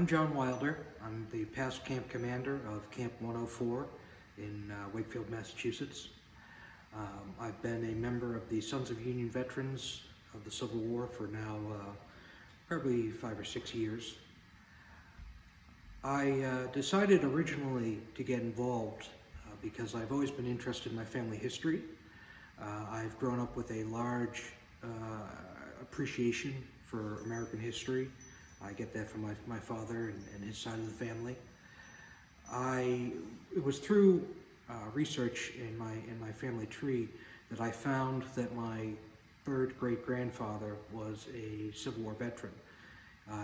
I'm John Wilder. I'm the past camp commander of Camp 104 in Wakefield, Massachusetts. I've been a member of the Sons of Union Veterans of the Civil War for now probably 5 or 6 years. I decided originally to get involved because I've always been interested in my family history. I've grown up with a large appreciation for American history. I get that from my father and his side of the family. It was through research in my family tree that I found that my third great-grandfather was a Civil War veteran.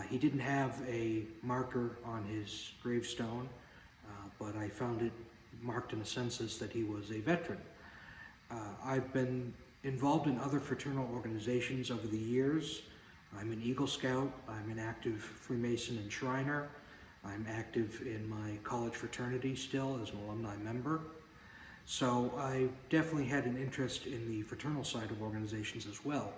He didn't have a marker on his gravestone, but I found it marked in a census that he was a veteran. I've been involved in other fraternal organizations over the years. I'm an Eagle Scout, I'm an active Freemason and Shriner, I'm active in my college fraternity still as an alumni member. So I definitely had an interest in the fraternal side of organizations as well.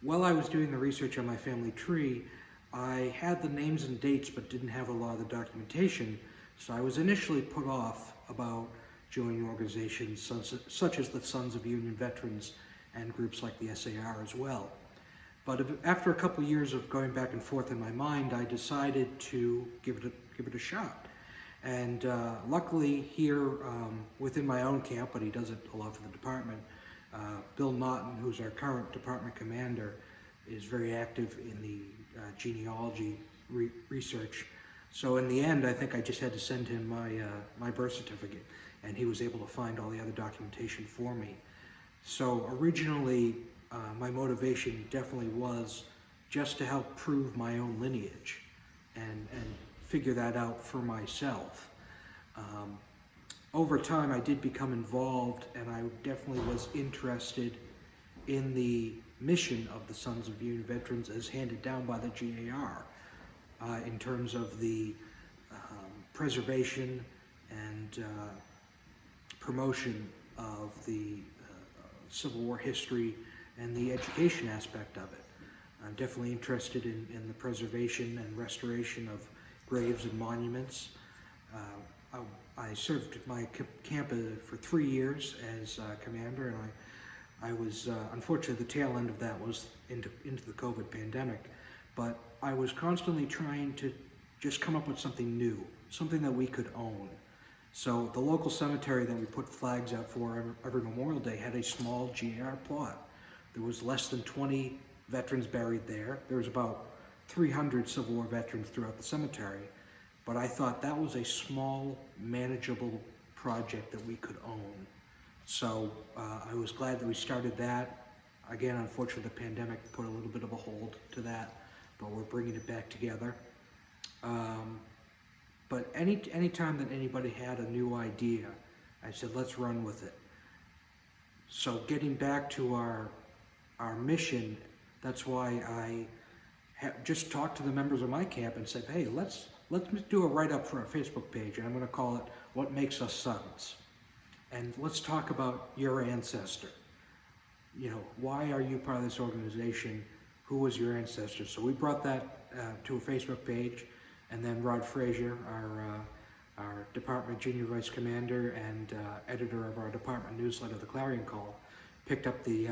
While I was doing the research on my family tree, I had the names and dates but didn't have a lot of the documentation, so I was initially put off about joining organizations such as the Sons of Union Veterans and groups like the SAR as well. But after a couple of years of going back and forth in my mind, I decided to give it a shot. And luckily here within my own camp, but he does it a lot for the department, Bill Naughton, who's our current department commander, is very active in the genealogy research. So in the end, I think I just had to send him my birth certificate, and he was able to find all the other documentation for me. So originally, my motivation definitely was just to help prove my own lineage and figure that out for myself. Over time, I did become involved, and I definitely was interested in the mission of the Sons of Union Veterans as handed down by the GAR in terms of the preservation and promotion of the Civil War history and the education aspect of it. I'm definitely interested in the preservation and restoration of graves and monuments. I served my camp for 3 years as commander, and I was, unfortunately, the tail end of that was into the COVID pandemic, but I was constantly trying to just come up with something new, something that we could own. So the local cemetery that we put flags out for every Memorial Day had a small GAR plot. There was less than 20 veterans buried there. There was about 300 Civil War veterans throughout the cemetery. But I thought that was a small, manageable project that we could own. So I was glad that we started that. Again, unfortunately, the pandemic put a little bit of a hold to that, but we're bringing it back together. But any time that anybody had a new idea, I said, let's run with it. So getting back to our mission, that's why I just talked to the members of my camp and said, hey, let's do a write-up for our Facebook page, and I'm going to call it What Makes Us Sons. And let's talk about your ancestor. You know, why are you part of this organization? Who was your ancestor? So we brought that to a Facebook page, and then Rod Frazier, our department junior vice commander and editor of our department newsletter, The Clarion Call, picked up the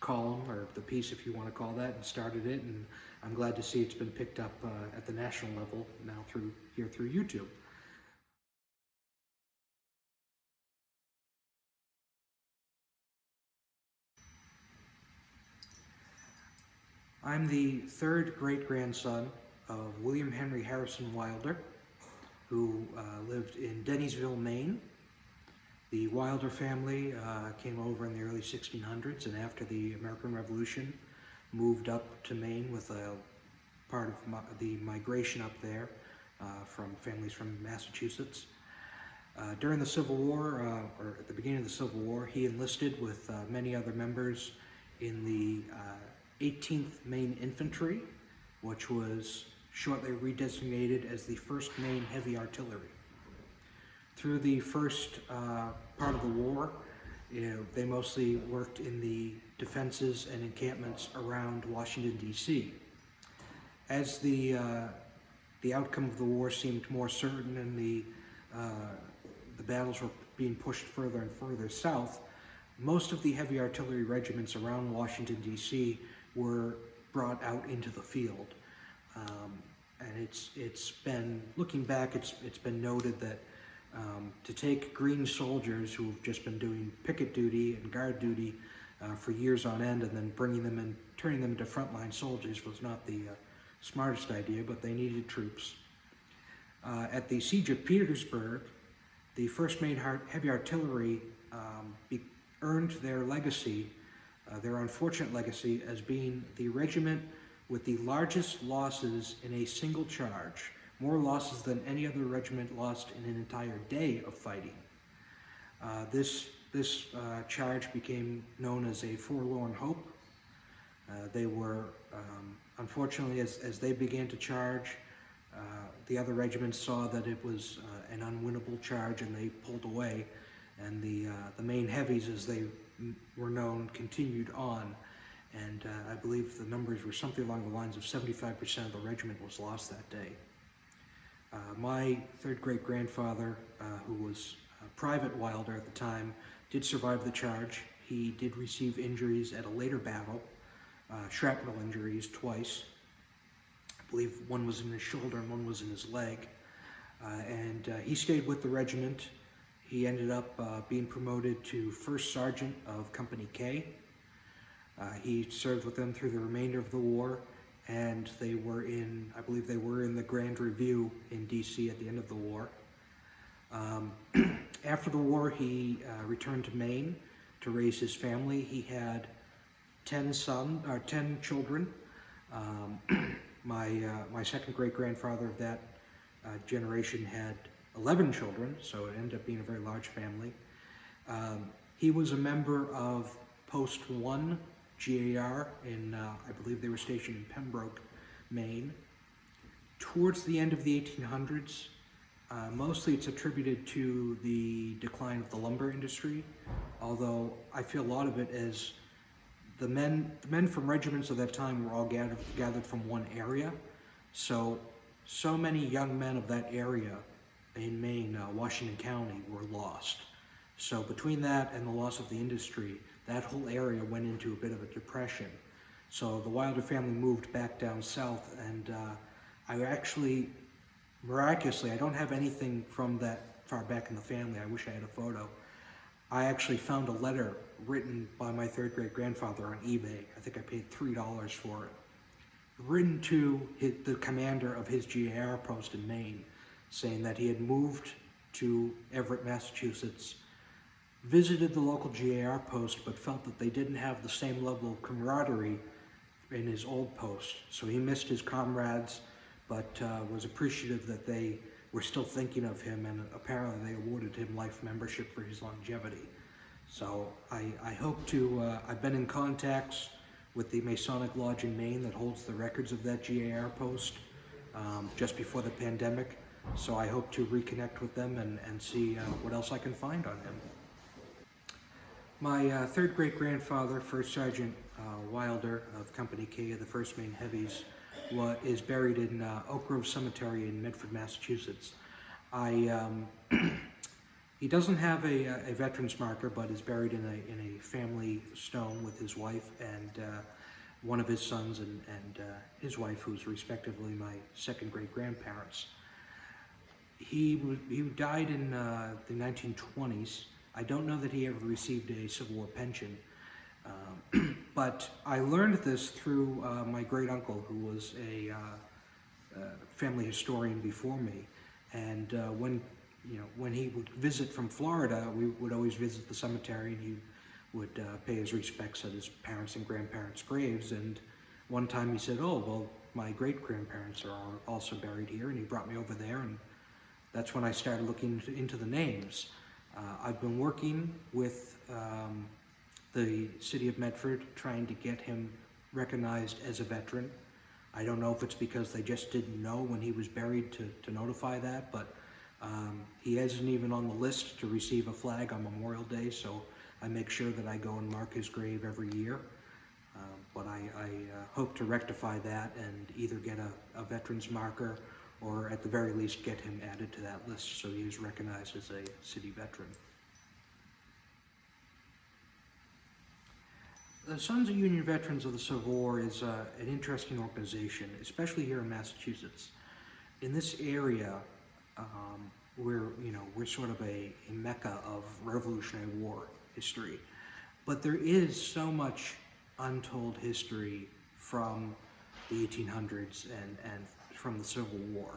column, or the piece if you want to call that, and started it, and I'm glad to see it's been picked up at the national level now through YouTube. I'm the third great-grandson of William Henry Harrison Wilder, who lived in Dennisville, Maine. The Wilder family came over in the early 1600s, and after the American Revolution moved up to Maine with a part of the migration up there from families from Massachusetts. During the Civil War, or at the beginning of the Civil War, he enlisted with many other members in the 18th Maine Infantry, which was shortly redesignated as the 1st Maine Heavy Artillery. Through the first part of the war, they mostly worked in the defenses and encampments around Washington, D.C. As the outcome of the war seemed more certain and the battles were being pushed further and further south, most of the heavy artillery regiments around Washington, D.C. were brought out into the field. And it's been, looking back, it's been noted that to take green soldiers who have just been doing picket duty and guard duty for years on end and then bringing them and turning them into frontline soldiers was not the smartest idea, but they needed troops. At the Siege of Petersburg, the 1st Maine Heavy Artillery earned their legacy, their unfortunate legacy, as being the regiment with the largest losses in a single charge, more losses than any other regiment lost in an entire day of fighting. This charge became known as a forlorn hope. They were, unfortunately, as they began to charge, the other regiments saw that it was an unwinnable charge and they pulled away. And the Maine Heavies, as they were known, continued on. And I believe the numbers were something along the lines of 75% of the regiment was lost that day. My 3rd great-grandfather, who was Private Wilder at the time, did survive the charge. He did receive injuries at a later battle, shrapnel injuries twice. I believe one was in his shoulder and one was in his leg. And he stayed with the regiment. He ended up being promoted to 1st Sergeant of Company K. He served with them through the remainder of the war, and they were in, I believe they were in the Grand Review in D.C. at the end of the war. After the war, he returned to Maine to raise his family. He had 10 children. My 2nd great-grandfather of that generation had 11 children, so it ended up being a very large family. He was a member of Post 1 GAR in, I believe they were stationed in Pembroke, Maine. Towards the end of the 1800s, mostly it's attributed to the decline of the lumber industry, although I feel a lot of it is the men from regiments of that time were all gathered from one area. So many young men of that area in Maine, Washington County, were lost. So between that and the loss of the industry, that whole area went into a bit of a depression. So the Wilder family moved back down south, and I actually, miraculously, I don't have anything from that far back in the family. I wish I had a photo. I actually found a letter written by my 3rd great-grandfather on eBay. I think I paid $3 for it. Written to the commander of his GAR post in Maine, saying that he had moved to Everett, Massachusetts, visited the local GAR post, but felt that they didn't have the same level of camaraderie in his old post. So he missed his comrades, but was appreciative that they were still thinking of him, and apparently they awarded him life membership for his longevity. So I hope to, I've been in contacts with the Masonic Lodge in Maine that holds the records of that GAR post just before the pandemic. So I hope to reconnect with them and see what else I can find on him. My 3rd great-grandfather, 1st Sergeant Wilder of Company K of the 1st Maine Heavies, is buried in Oak Grove Cemetery in Medford, Massachusetts. He doesn't have a veterans marker, but is buried in a family stone with his wife and one of his sons and his wife, who's respectively my 2nd great-grandparents. He died in the 1920s. I don't know that he ever received a Civil War pension, but I learned this through my great-uncle, who was a family historian before me. And when he would visit from Florida, we would always visit the cemetery, and he would pay his respects at his parents' and grandparents' graves. And one time he said, "Oh, well, my great-grandparents are also buried here," and he brought me over there, and that's when I started looking into the names. I've been working with the city of Medford, trying to get him recognized as a veteran. I don't know if it's because they just didn't know when he was buried to notify that, but he isn't even on the list to receive a flag on Memorial Day, so I make sure that I go and mark his grave every year. but I hope to rectify that and either get a veterans marker or at the very least get him added to that list so he is recognized as a city veteran. The Sons of Union Veterans of the Civil War is an interesting organization, especially here in Massachusetts. In this area, we're sort of a mecca of Revolutionary War history, but there is so much untold history from the 1800s and from the Civil War.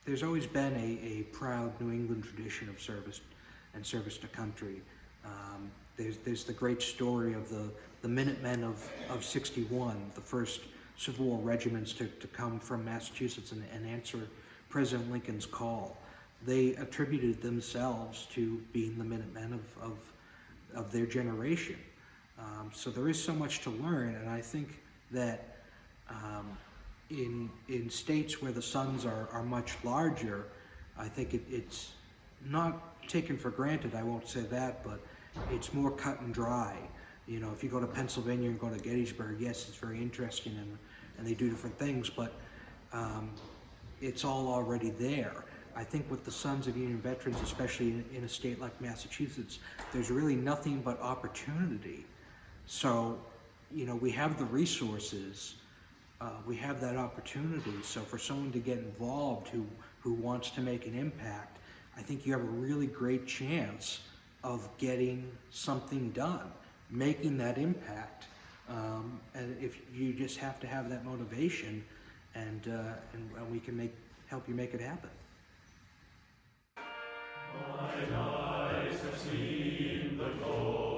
There's always been a proud New England tradition of service and service to country. There's the great story of the Minutemen of 61, the first Civil War regiments to come from Massachusetts and answer President Lincoln's call. They attributed themselves to being the Minutemen of their generation. So there is so much to learn, and I think that in states where the Sons are much larger, I think it's not taken for granted, I won't say that, but it's more cut and dry. You know, if you go to Pennsylvania and go to Gettysburg, yes, it's very interesting and they do different things, but it's all already there. I think with the Sons of Union Veterans, especially in a state like Massachusetts, there's really nothing but opportunity. So, you know, we have the resources, we have that opportunity. So for someone to get involved who wants to make an impact, I think you have a really great chance of getting something done, making that impact. And if you just have to have that motivation, and we can help you make it happen. Mine eyes have seen the goal.